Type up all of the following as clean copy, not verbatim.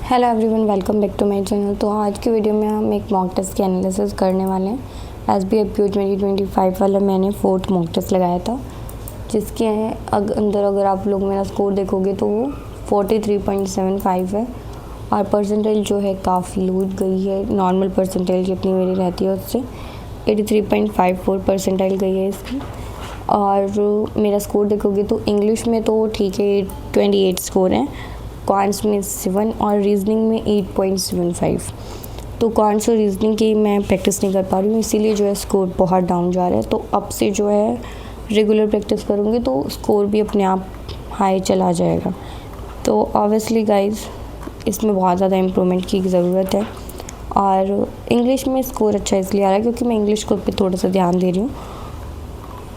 Hello everyone, welcome back to my channel. तो आज की वीडियो में हम एक मॉक टेस्ट की एनालिसिस करने वाले हैं। SBIPO 2025 वाला मैंने 4th मॉक टेस्ट लगाया था, जिसके अंदर अगर आप लोग मेरा स्कोर देखोगे तो वो 43.75 है और परसेंटेज जो है काफ़ी लूट गई है। नॉर्मल परसेंटेज जितनी मेरी रहती है उससे 83.54 परसेंटाइल गई है इसकी। और मेरा स्कोर देखोगे तो इंग्लिश में तो ठीक है 28 स्कोर है, क्वांट्स में 7 और रीजनिंग में 8.75। तो क्वांट्स और रीजनिंग की मैं प्रैक्टिस नहीं कर पा रही हूँ, इसीलिए जो है स्कोर बहुत डाउन जा रहा है। तो अब से जो है रेगुलर प्रैक्टिस करूँगी तो स्कोर भी अपने आप हाई चला जाएगा। तो ऑब्वियसली गाइस इसमें बहुत ज़्यादा इम्प्रूवमेंट की ज़रूरत है। और इंग्लिश में स्कोर अच्छा इसलिए आ रहा है क्योंकि मैं इंग्लिश को पे थोड़ा सा ध्यान दे रही हूँ।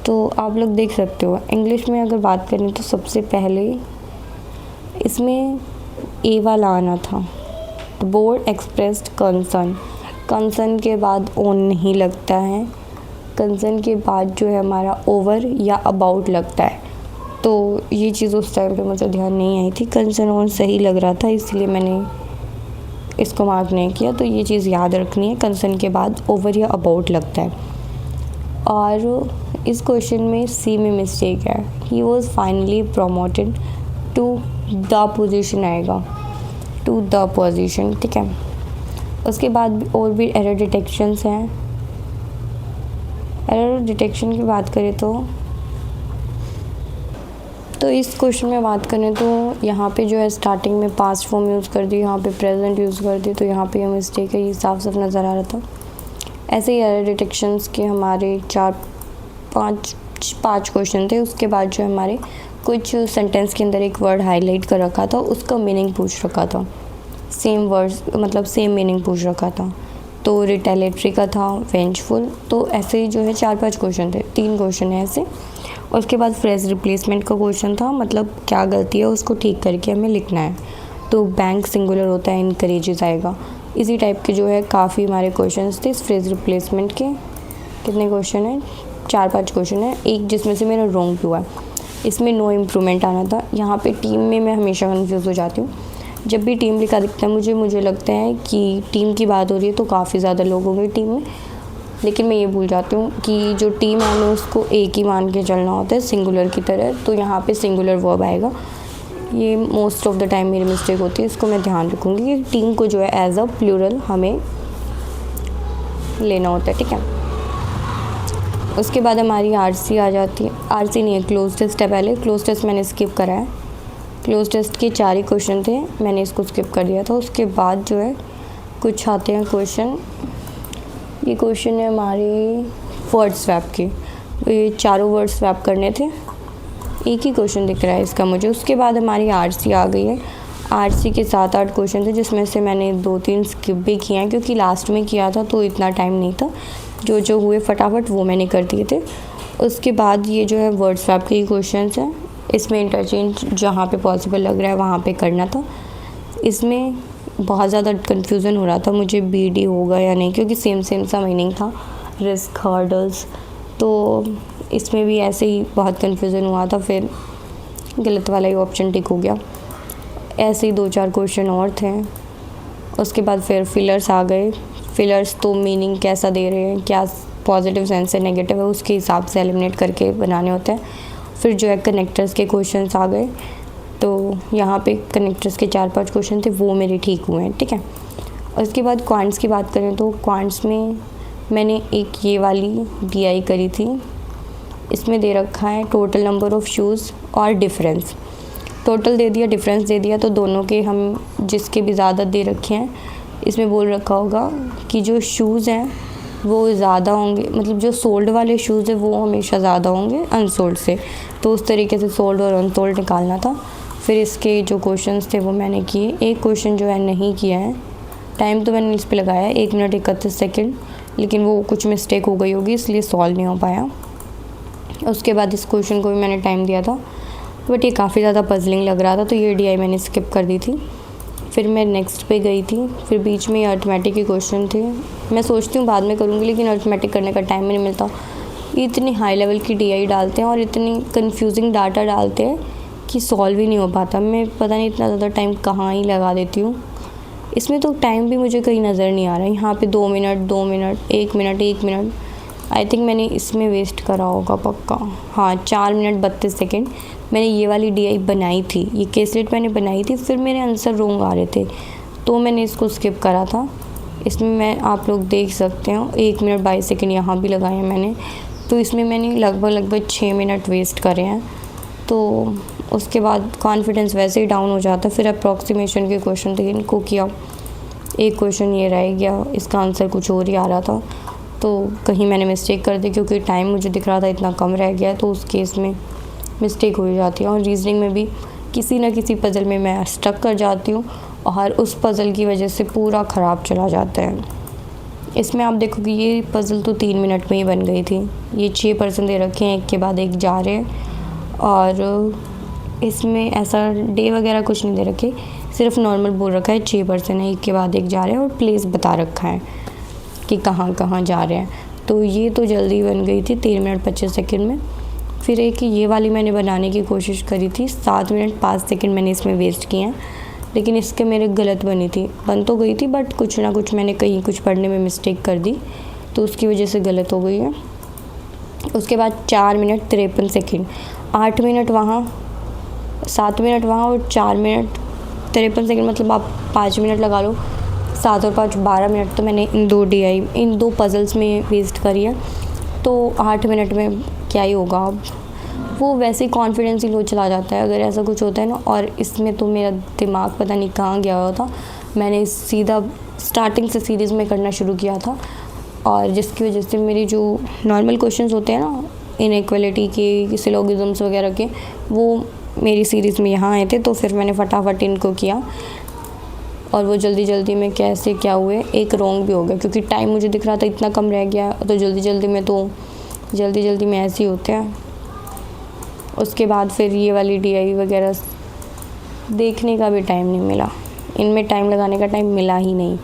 तो आप लोग देख सकते हो इंग्लिश में अगर बात करें तो सबसे पहले इसमें ए वाला आना था, बोर्ड एक्सप्रेस्ड कंसर्न के बाद ओन नहीं लगता है। कंसर्न के बाद जो है हमारा ओवर या अबाउट लगता है। तो ये चीज़ उस टाइम पे मुझे ध्यान नहीं आई थी, कंसर्न ओन सही लग रहा था इसलिए मैंने इसको मार्क नहीं किया। तो ये चीज़ याद रखनी है, कंसर्न के बाद ओवर या अबाउट लगता है। और इस क्वेश्चन में सी में मिस्टेक है, he was finally promoted to the position आएगा, टू द पोजीशन, ठीक है। उसके बाद और भी एरर डिटेक्शंस हैं। एरर डिटेक्शन की बात करें तो इस क्वेश्चन में बात करें तो यहाँ पे जो है स्टार्टिंग में पास्ट फॉर्म यूज़ कर दी, यहाँ पे प्रेजेंट यूज़ कर दी, तो यहाँ पे ये मिस्टेक है, ये साफ साफ नज़र आ रहा था। ऐसे ही एरर डिटेक्शंस के हमारे 4-5 क्वेश्चन थे। उसके बाद जो हमारे कुछ सेंटेंस के अंदर एक वर्ड हाईलाइट कर रखा था, उसका मीनिंग पूछ रखा था, सेम वर्ड्स मतलब सेम मीनिंग पूछ रखा था। तो रिटेलेटरी का था, वेंजफुल। तो ऐसे ही जो है 4-5 क्वेश्चन थे, 3 क्वेश्चन है ऐसे। उसके बाद फ्रेज रिप्लेसमेंट का क्वेश्चन था, मतलब क्या गलती है उसको ठीक करके हमें लिखना है। तो बैंक सिंगुलर होता है, इनकरेजेस आएगा। इसी टाइप के जो है काफ़ी हमारे क्वेश्चन थे इस फ्रेज रिप्लेसमेंट के। कितने क्वेश्चन हैं? 4-5 क्वेश्चन है, एक जिसमें से मेरा रॉन्ग हुआ है। इसमें नो इम्प्रूवमेंट आना था। यहाँ पे टीम में मैं हमेशा कंफ्यूज हो जाती हूँ। जब भी टीम लिखा दिखता है मुझे लगता है कि टीम की बात हो रही है तो काफ़ी ज़्यादा लोग होंगे टीम में, लेकिन मैं ये भूल जाती हूँ कि जो टीम है हमें उसको एक ही मान के चलना होता है, सिंगुलर की तरह। तो यहाँ पे सिंगुलर वर्ब आएगा। ये मोस्ट ऑफ द टाइम मेरी मिस्टेक होती है, इसको मैं ध्यान रखूँगी कि टीम को जो है एज अ प्लूरल हमें लेना होता है, ठीक है। उसके बाद हमारी आरसी आ जाती है। आरसी नहीं है, क्लोज टेस्ट है पहले। क्लोज टेस्ट मैंने स्किप करा है। क्लोज टेस्ट के 4 ही क्वेश्चन थे, मैंने इसको स्किप कर दिया था। उसके बाद जो है कुछ आते हैं क्वेश्चन। ये क्वेश्चन है हमारे वर्ड स्वैप के। ये चारों वर्ड स्वैप करने थे, एक ही क्वेश्चन दिख रहा है इसका मुझे। उसके बाद हमारी आरसी आ गई है। आरसी के 7-8 क्वेश्चन थे, जिसमें से मैंने 2-3 स्किप भी किए हैं क्योंकि लास्ट में किया था तो इतना टाइम नहीं था। जो हुए फटाफट वो मैंने कर दिए थे। उसके बाद ये जो है वर्ड स्वैप के क्वेश्चन हैं। इसमें इंटरचेंज जहाँ पे पॉसिबल लग रहा है वहाँ पे करना था। इसमें बहुत ज़्यादा कन्फ्यूज़न हो रहा था मुझे, BD होगा या नहीं, क्योंकि सेम सा मीनिंग था, रिस्क हर्डल्स। तो इसमें भी ऐसे ही बहुत कन्फ्यूज़न हुआ था, फिर गलत वाला ही ऑप्शन टिक हो गया। ऐसे ही 2-4 क्वेश्चन और थे। उसके बाद फिर फिलर्स आ गए। फिलर्स तो मीनिंग कैसा दे रहे हैं, क्या पॉजिटिव सेंस है नेगेटिव है, उसके हिसाब से एलिमिनेट करके बनाने होते हैं। फिर जो है कनेक्टर्स के क्वेश्चंस आ गए। तो यहाँ पे कनेक्टर्स के 4-5 क्वेश्चन थे, वो मेरे ठीक हुए हैं, ठीक है। उसके बाद क्वांट्स की बात करें तो क्वांट्स में मैंने एक ये वाली DI करी थी। इसमें दे रखा है टोटल नंबर ऑफ़ शूज़ और डिफरेंस। टोटल दे दिया, डिफरेंस दे दिया, तो दोनों के हम जिसके भी ज़्यादा दे रखे हैं इसमें बोल रखा होगा कि जो शूज़ हैं वो ज़्यादा होंगे, मतलब जो सोल्ड वाले शूज़ है वो हमेशा ज़्यादा होंगे अनसोल्ड से। तो उस तरीके से सोल्ड और अनसोल्ड निकालना था। फिर इसके जो क्वेश्चंस थे वो मैंने किए। एक क्वेश्चन जो है नहीं किया है, टाइम तो मैंने इस पर लगाया है 1 मिनट 31 सेकेंड, लेकिन वो कुछ मिस्टेक हो गई होगी इसलिए सॉल्व नहीं हो पाया। उसके बाद इस क्वेश्चन को भी मैंने टाइम दिया था, बट ये काफ़ी ज़्यादा पजलिंग लग रहा था तो ये DI मैंने स्किप कर दी थी। फिर मैं नेक्स्ट पे गई थी। फिर बीच में अर्थमेटिक के क्वेश्चन थे, मैं सोचती हूँ बाद में करूँगी, लेकिन अर्थमेटिक करने का टाइम नहीं मिलता। इतनी हाई लेवल की DI डालते हैं और इतनी कंफ्यूजिंग डाटा डालते हैं कि सॉल्व ही नहीं हो पाता। मैं पता नहीं इतना ज़्यादा टाइम कहाँ ही लगा देती हूँ। इसमें तो टाइम भी मुझे कहीं नज़र नहीं आ रहा है। यहाँ पे 2 minute 2 minute 1 minute 1 minute, I think मैंने इसमें वेस्ट करा होगा पक्का। हाँ 4 मिनट 32 सेकेंड मैंने ये वाली DI बनाई थी, ये केसलेट मैंने बनाई थी, फिर मेरे आंसर रोंग आ रहे थे तो मैंने इसको स्किप करा था। इसमें मैं आप लोग देख सकते हो 1 मिनट 22 सेकेंड यहाँ भी लगाए हैं मैंने, तो इसमें मैंने लगभग 6 मिनट वेस्ट करे हैं। तो उसके बाद कॉन्फिडेंस वैसे ही डाउन हो जाता है। फिर अप्रॉक्सीमेशन के क्वेश्चन थे, इनको किया, एक क्वेश्चन ये रह गया, इसका आंसर कुछ और ही आ रहा था, तो कहीं मैंने मिस्टेक कर दी क्योंकि टाइम मुझे दिख रहा था इतना कम रह गया है, तो उस केस में मिस्टेक हो जाती है। और रीजनिंग में भी किसी न किसी पज़ल में मैं स्टक कर जाती हूँ और उस पज़ल की वजह से पूरा ख़राब चला जाता है। इसमें आप देखो कि ये पज़ल तो 3 मिनट में ही बन गई थी। ये 6% दे रखे हैं, एक के बाद एक जा रहे हैं, और इसमें ऐसा डे वगैरह कुछ नहीं दे रखे, सिर्फ नॉर्मल बोल रखा है 6% है, एक के बाद एक जा रहे हैं, और प्लेस बता रखा है कि कहाँ कहाँ जा रहे हैं। तो ये तो जल्दी बन गई थी 3 मिनट 25 सेकेंड में। फिर एक ये वाली मैंने बनाने की कोशिश करी थी, 7 मिनट 5 सेकेंड मैंने इसमें वेस्ट किए हैं, लेकिन इसके मेरे गलत बनी थी, बन तो गई थी बट कुछ ना कुछ मैंने कहीं कुछ पढ़ने में मिस्टेक कर दी, तो उसकी वजह से गलत हो गई है। उसके बाद 4 मिनट 53 सेकेंड, 8 मिनट वहाँ, 7 मिनट वहाँ और 4 मिनट 53 सेकेंड, मतलब आप 5 मिनट लगा लो, 7 और 5 12 मिनट तो मैंने इन दो पज़ल्स में वेस्ट करी है। तो 8 मिनट में क्या ही होगा, अब वो वैसे ही कॉन्फिडेंस ही लो चला जाता है अगर ऐसा कुछ होता है ना। और इसमें तो मेरा दिमाग पता नहीं कहाँ गया हुआ था, मैंने सीधा स्टार्टिंग से सीरीज़ में करना शुरू किया था, और जिसकी वजह से मेरी जो नॉर्मल क्वेश्चंस होते हैं ना इनइक्वालिटी के, सिलोगिज़म्स वगैरह के, वो मेरी सीरीज़ में यहाँ आए थे, तो फिर मैंने फटाफट इनको किया, और वो जल्दी जल्दी में कैसे क्या हुए, एक रॉन्ग भी हो गया क्योंकि टाइम मुझे दिख रहा था इतना कम रह गया, तो जल्दी जल्दी में ऐसे ही होते हैं। उसके बाद फिर ये वाली DI वगैरह देखने का भी टाइम नहीं मिला, इनमें टाइम लगाने का टाइम मिला ही नहीं।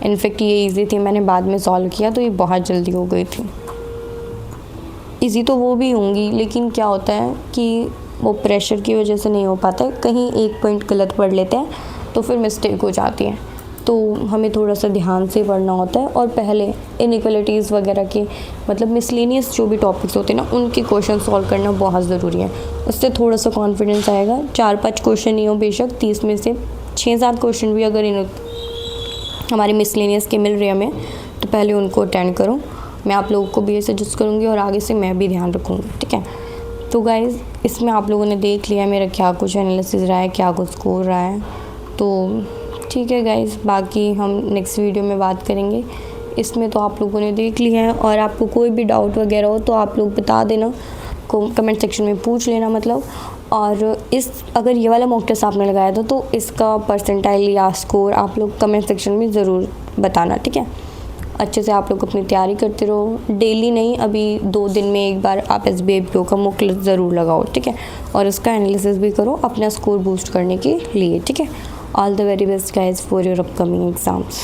इनफेक्ट ये इजी थी, मैंने बाद में सॉल्व किया तो ये बहुत जल्दी हो गई थी। इजी तो वो भी होंगी, लेकिन क्या होता है कि वो प्रेशर की वजह से नहीं हो पाता, कहीं एक पॉइंट गलत पढ़ लेते हैं तो फिर मिस्टेक हो जाती है, तो हमें थोड़ा सा ध्यान से पढ़ना होता है। और पहले इनइक्वालिटीज़ वगैरह के, मतलब मिसलेनियस जो भी टॉपिक्स होते हैं ना, उनके क्वेश्चन सॉल्व करना बहुत ज़रूरी है, उससे थोड़ा सा कॉन्फिडेंस आएगा। 4-5 क्वेश्चन ही हो बेशक, 30 में से 6-7 क्वेश्चन भी अगर हमारे मिसलेनियस के मिल रहे हैं हमें, तो पहले उनको अटेंड करो। मैं आप लोगों को भी ये सजेस्ट करूँगी और आगे से मैं भी ध्यान रखूँगी, ठीक है। तो गाइज़, इसमें आप लोगों ने देख लिया मेरा क्या कुछ एनालिसिस रहा है, क्या कुछ स्कोर रहा है, तो ठीक है गाइज़, बाकी हम नेक्स्ट वीडियो में बात करेंगे। इसमें तो आप लोगों ने देख लिया है, और आपको कोई भी डाउट वगैरह हो तो आप लोग बता देना, कमेंट सेक्शन में पूछ लेना मतलब। और अगर ये वाला मॉक टेस्ट आपने लगाया था तो इसका परसेंटाइल या स्कोर आप लोग कमेंट सेक्शन में ज़रूर बताना, ठीक है। अच्छे से आप लोग अपनी तैयारी करते रहो, डेली नहीं, अभी 2 दिन में एक बार आप SBI PO का मॉक टेस्ट ज़रूर लगाओ, ठीक है, और इसका एनालिसिस भी करो अपना स्कोर बूस्ट करने के लिए, ठीक है। All the very best guys for your upcoming exams.